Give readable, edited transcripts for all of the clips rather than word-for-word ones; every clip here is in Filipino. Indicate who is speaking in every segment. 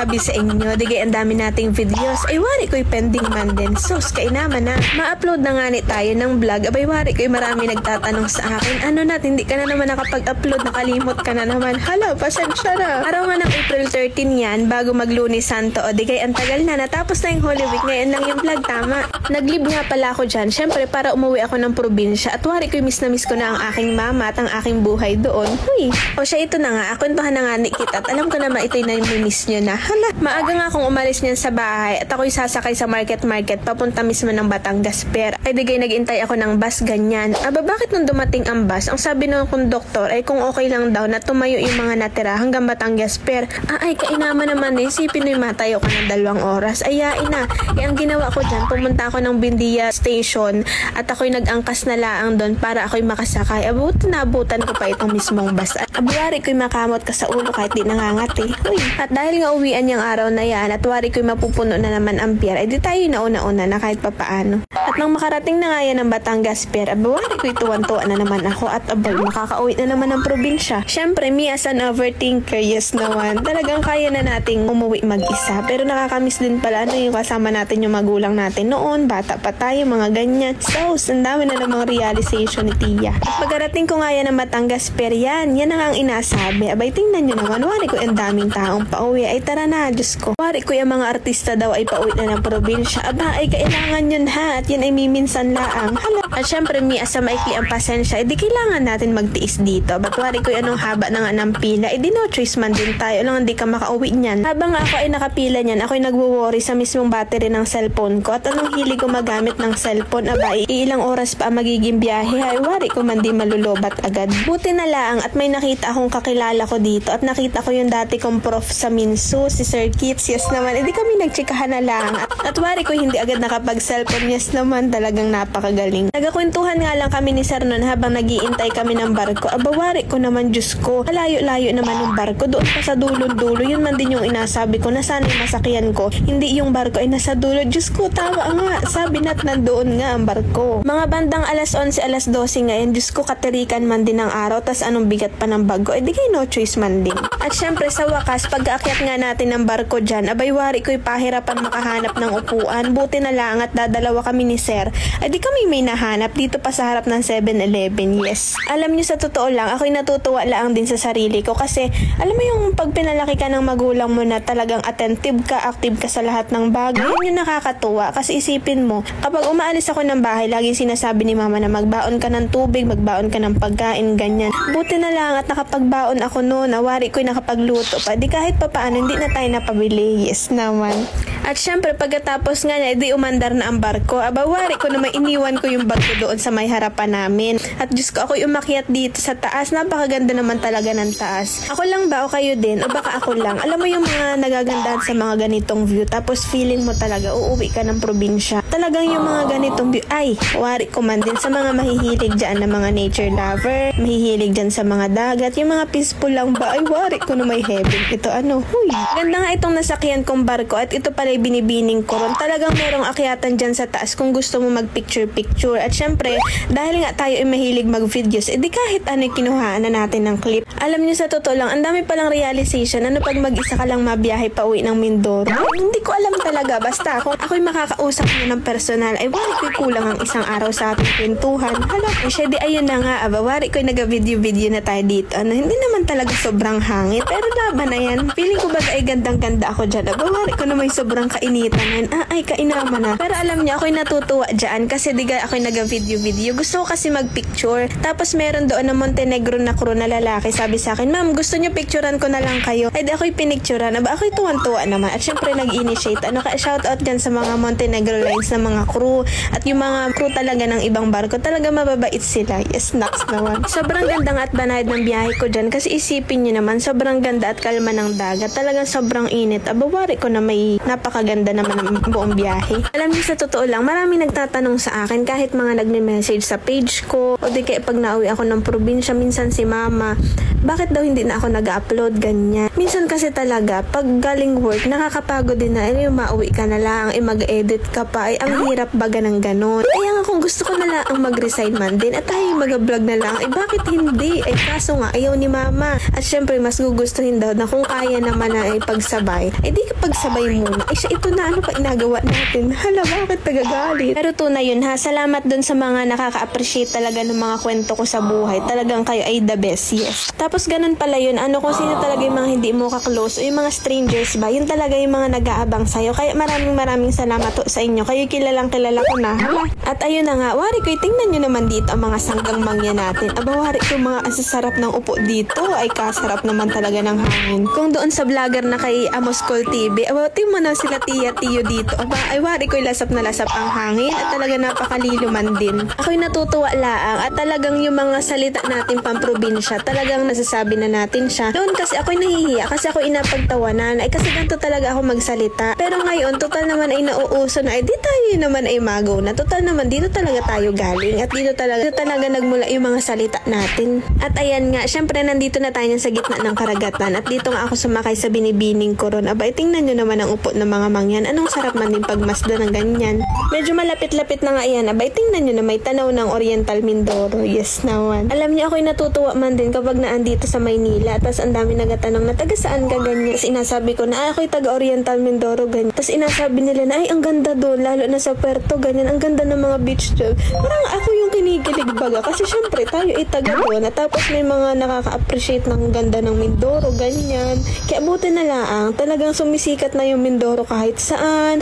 Speaker 1: sabi sa inyo, digay ang dami nating videos, ay wari ko'y pending man din. Sus, kainaman na. Ma-upload na nga ni tayo ng vlog, abay wari ko'y marami nagtatanong sa akin, ano na, hindi ka na naman nakapag-upload, nakalimot ka na naman. Hala, pasensya na. Araw nga ng April 13 yan, bago mag-Lunes Santo, o digay ang tagal na, natapos na yung Holy Week, ngayon lang yung vlog, tama. Nag-leave nga pala ako dyan, syempre para umuwi ako ng probinsya, at wari ko'y miss na miss ko na ang aking mama at ang aking buhay doon. Huy, o siya, ito na nga, akwentuhan na nga ni Kit, at alam ko naman ito'y na-miss nyo na. Hala, maaga nga akong umalis niyan sa bahay at ako'y sasakay sa market papunta mismo ng Batangas Pier. Ay digay nag-intay ako ng bus ganyan. Aba bakit nung dumating ang bus, ang sabi ng konduktor ay kung okay lang daw na tumayo yung mga natira hanggang Batangas Pier. Ay kainama naman eh, isipin mo matayo ka ng 2 oras. Ayain na. Eh ang ginawa ko dyan, pumunta ako ng Bindia Station at ako'y nag-angkas na laang doon para ako'y makasakay. Abuti nabutan ko pa itong mismong bus. At abuwari ko'y makamot ka sa ulo kahit di nangangati. Uy, at dahil nga uwian yung araw na yan at wari ko'y mapupuno na naman ang pier, ay di tayo nauna-una na kahit papaano. At nang makarating na nga yan ng Batangas Pier, abawari ko'y tuwan-tuwa na naman ako at abay, makakauwi na naman ng probinsya. Syempre, me as an overthinker, yes naman, talagang kaya na nating umuwi mag-isa. Pero nakakamiss din pala ano yung kasama natin yung magulang natin noon, bata pa tayo, mga ganyan. So, ang dami na namang realization ni Tia. At pagkarating ko nga yan ng Batangas Pier, yan ang inasabi. Abay, tingnan nyo naman, wari ko ang daming taong pauwi. Ay tara na, Diyos ko. Wari ko yung mga artista daw ay pauwi na ng probinsya. Aba, ay kailangan yun ha. At yan ay miminsan laang. Hala. At syempre, mi asa maikli ang pasensya, di kailangan natin magtiis dito. Ba't wari ko anong haba na nga ng pila, di no choice man din tayo. Lang hindi ka makauwi niyan. Habang ako ay nakapila niyan, ako'y nagwo-worry sa mismong battery ng cellphone ko. At anong hilig ko magamit ng cellphone, aba, ilang oras pa magiging biyahe. Ay, wari ko man di malulobat agad. Buti na laang at may nakita akong kakilala ko dito. At nakita ko yung dati kong prof sa Minsu, si Sir Kits. Yes naman, di kami nagtsikahan na lang. At wari ko hindi agad nakapag-cellphone. Yes naman, talagang napakagaling. Nagakwentuhan nga lang kami ni Sir noon habang nag-iintay kami ng barko. Aba, wari ko naman, Diyos ko. Layo-layo naman yung barko. Doon pa sa dulo-dulo. Yun man din yung inasabi ko na sana yung masakyan ko. Hindi yung barko ay nasa dulo. Diyos ko, tawa nga. Sabi na't nandoon nga ang barko. Mga bandang alas 11, alas 12 ngayon. Diyos ko, katirikan man din ang araw. Tas anong bigat pa ng bago. Eh, di kayo no choice man din. At syempre, sa wakas, pag-aakyat nga natin ng barko dyan, abay, wari ko'y pahirapan makahanap ng upuan. Buti na lang at dadalawa kami ni Sir. Ay, di kami may nahanap dito pa sa harap ng 7-Eleven. Yes. Alam nyo, sa totoo lang, ako'y natutuwa lang din sa sarili ko kasi, alam mo yung pag pinalaki ka ng magulang mo na talagang attentive ka, active ka sa lahat ng bagay, yun yung nakakatuwa. Kasi isipin mo, kapag umaalis ako ng bahay, laging sinasabi ni mama na magbaon ka ng tubig, magbaon ka ng pagkain, ganyan. Buti na lang at nakapagbaon ako noon, awari ko'y nakapagluto pa. Di kahit papaano, hindi na tayo napabili. Yes naman. At syempre, pagkatapos nga niya, di umandar na ang barko. Aba, wari ko na iniwan ko yung barko doon sa may harapan namin. At Diyos ko, ako'y umakyat dito sa taas. Napakaganda naman talaga ng taas. Ako lang ba o kayo din? O baka ako lang? Alam mo yung mga nagagandahan sa mga ganitong view. Tapos feeling mo talaga, uuwi ka ng probinsya. Talagang yung mga ganitong view, ay, wari ko man din sa mga mahihilig dyan na mga nature lover, mahihilig dyan sa mga dagat, yung mga peaceful lang ba, ay, wari ko na may heaven. Ito ano, huy. Ganda nga itong nasakyan kong barko at ito pala binibining ko ron. Talagang merong akyatan dyan sa taas kung gusto mo mag-picture-picture. At syempre, dahil nga tayo ay mahilig mag-videos, edi kahit ano yung kinuhaan na natin ng clip. Alam niyo sa totoo lang, ang dami palang realization, ano pag mag-isa ka lang mabiyahe pa uwi ng Mindoro? Hindi ko alam talaga. Basta kung ako'y makakausap mo ng personal, ay wari ko'y kulang ang isang araw sa ating kwentuhan. Hala, siya di ayun na nga, aba, wari ko'y nag-video-video na tayo dito. Ano, hindi naman talaga sobrang hangit, pero laban na yan. Feeling ko baga ay gandang-ganda ako dyan. Aba, wari ko na may sobrang kainitan yan. Ay, kainama na. Pero alam niyo, ako'y natutuwa dyan kasi diga ako'y nag-video-video. Gusto ko kasi mag-picture. Tapos meron doon na Montenegro na crew na lalaki. Sabi sa akin, ma'am, gusto niyo picturean ko na lang kayo. Ay, di ako'y pinicturean. Aba, ako'y tuwan-tuwa naman. At syempre, nag-initiate. Ano ka, shoutout dyan sa mga Montenegro lines na mga crew. At yung mga crew talaga ng ibang barko, talaga mababait sila. Yes, next naman. Sobrang ganda nga at banayad ng biyahe ko dyan kasi isipin niyo naman, sobrang ganda at kalma ng dagat. Talagang sobrang init. Aba, wari ko na may napakaganda naman ng buong biyahe. Alam niyo, sa totoo lang, maraming nagtatanong sa akin kahit mga nagme-message sa page ko o di kaya pag nauwi ako ng probinsya, minsan si mama, bakit daw hindi na ako nag-upload, ganyan. Minsan kasi talaga, pag galing work, nakakapagod din na, yung mauwi ka na lang, mag-edit ka pa, ang hirap baga ng ganon. Kaya nga kung gusto ko na lang mag-resign man din, at tayo mag-vlog na lang, bakit hindi? Kaso nga, ayaw ni mama. At syempre, mas gugustuhin daw na kung kaya naman na pagsabay, di ka pagsabay muna. Siya, ito na, ano pa inagawa natin? Hala, bakit tagagalit? Pero tunay yun ha, salamat dun sa mga nakaka-appreciate talaga ng mga kwento ko sa buhay. Talagang kayo ay the best, yes. Tapos ganun pala yun, kung sino talaga yung mga hindi mo ka-close, o yung mga strangers ba, yun talaga yung mga nag-aabang sa'yo. Kaya maraming salamat sa inyo. Kayo kilala ko na. Hala. At ayun na nga, wari ko, tingnan nyo naman dito ang mga sanggang mangya natin. Wari ko, mga asasarap ng upo dito, ay kasarap naman talaga ng hangin. Kung doon sa vlogger na kay Amos Col TV, tingnan mo na sila tiyo dito. Ay wari ko, lasap na lasap ang hangin at talaga napakaliluman din. Ako'y natutuwa laang at talagang yung mga salita natin pamprobinsya, talagang nasasabi na natin siya. Noon kasi ako'y nahihiya kasi ako inapagtawanan, kasi ganito talaga ako magsalita. Pero ngayon, total naman ay nauuso na, di tayo naman ay magaw na. Total naman, dito talaga tayo galing at dito talaga nagmula yung mga salita natin. At ayan nga, syempre nandito na tayo sa gitna ng karagatan at dito nga ako sumakay sa binibining ko ron. Tingnan nyo naman ang upo ng mga mangyan. Anong sarap man din pagmasda ng ganyan. Medyo malapit-lapit na nga yan. Tingnan nyo na may tanaw ng Oriental Mindoro. Yes naman. Alam niyo, ako'y natutuwa man din kapag naandito sa Maynila. Tapos ang dami nagatanong na taga saan ka ganyan. Tapos inasabi ko na ako'y taga Oriental Mindoro ganyan. Tapos inasabi nila na ay ang ganda doon. Lalo na sa Puerto ganyan. Ang ganda ng mga beach doon. Parang ako yung kinikilig baga. Kasi syempre tayo ay taga doon. At tapos may mga nakaka-appreciate ng ganda ng Mindoro ganyan. Kaya buti na lang. Talagang sumisikat na yung Mindoro kahit saan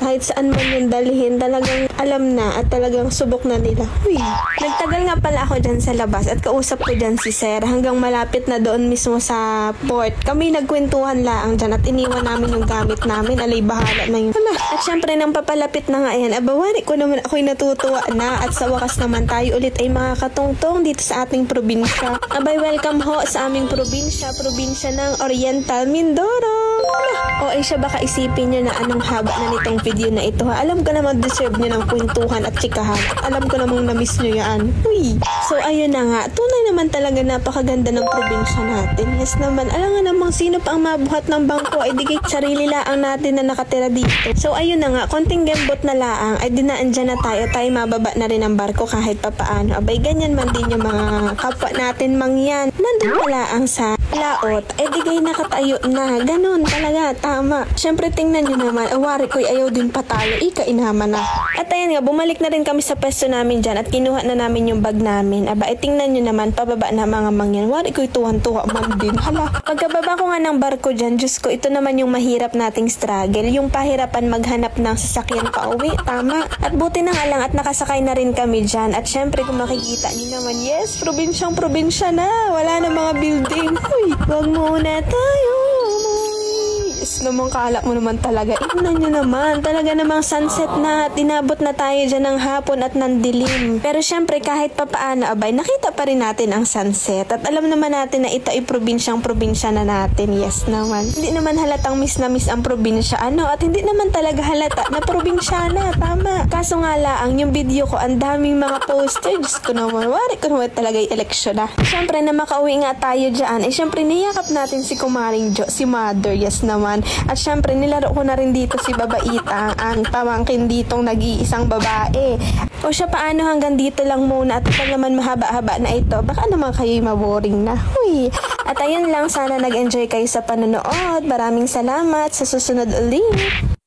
Speaker 1: man yung dalhin. Talagang alam na at talagang subok na nila. Uy, nagtagal nga pala ako dyan sa labas at kausap ko dyan si Sir hanggang malapit na doon mismo sa port. Kami nagkwentuhan laang dyan at iniwan namin yung gamit namin. Alay, bahala na yun. At syempre nang papalapit na nga yan, wari ko naman ako'y natutuwa na at sa wakas naman tayo ulit ay makakatungtong dito sa ating probinsya. Welcome ho sa aming probinsya ng Oriental Mindoro. Siya, baka isipin nyo na anong haba na nitong video na ito ha. Alam ko namang deserve nyo ng kwentuhan at chikahan. Alam ko namang na-miss nyo yan. Uy! So ayun na nga, tunay naman talaga napakaganda ng probinsya natin. Yes naman, alam nga namang sino pa ang mabuhat ng bangko ay digay sarili laang natin na nakatira dito. So ayun na nga, konting gembot na laang ay dinaan dyan na tayo mababa na rin ang barko kahit papaano. Ganyan man din yung mga kapwa natin mangyan. Nandun pala ang sa laot, digay nakatayo na. Ganun talaga, tama. Syempre tingnan nyo naman, wari ko'y ayaw din patalo, inaman na. At ayan nga, bumalik na rin kami sa pwesto namin dyan at kinuha na namin yung bag namin. Tingnan nyo naman, pababa na mga mangyan. Wari ko'y tuwan-tuwa man din. Hala, pagkababa ko nga ng barko dyan, Diyos ko, ito naman yung mahirap nating struggle. Yung pahirapan maghanap ng sasakyan pa uwi, tama. At buti na nga lang at nakasakay na rin kami dyan. At syempre kung makikita nyo naman, yes, probinsya na. Wala na mga building. Uy, wag muna tayo. Yes naman, kaalak mo naman talaga. Tingnan nyo naman, talaga namang sunset na at inabot na tayo dyan ng hapon at ng dilim. Pero syempre kahit papaano, nakita pa rin natin ang sunset. At alam naman natin na ito ay probinsya na natin. Yes naman. Hindi naman halatang miss na miss ang probinsya. At hindi naman talaga halata na probinsya na. Tama. Kaso nga lang, yung video ko, ang daming mga poster. Diyos ko naman, wari ko naman talaga yung eleksyon na. Syempre na makauwi nga tayo dyan, syempre niyakap natin si Kumaring Jo, si Mother. Yes naman. At syempre nilaro ko na rin dito si Babaitang, ang pamangkin ditong nag-iisang babae. O siya, paano hanggang dito lang muna at pag naman mahaba-haba na ito, baka naman kayo'y maboring na. Huy. At ayun lang, sana nag-enjoy kayo sa panonood. Maraming salamat, sa susunod ulit.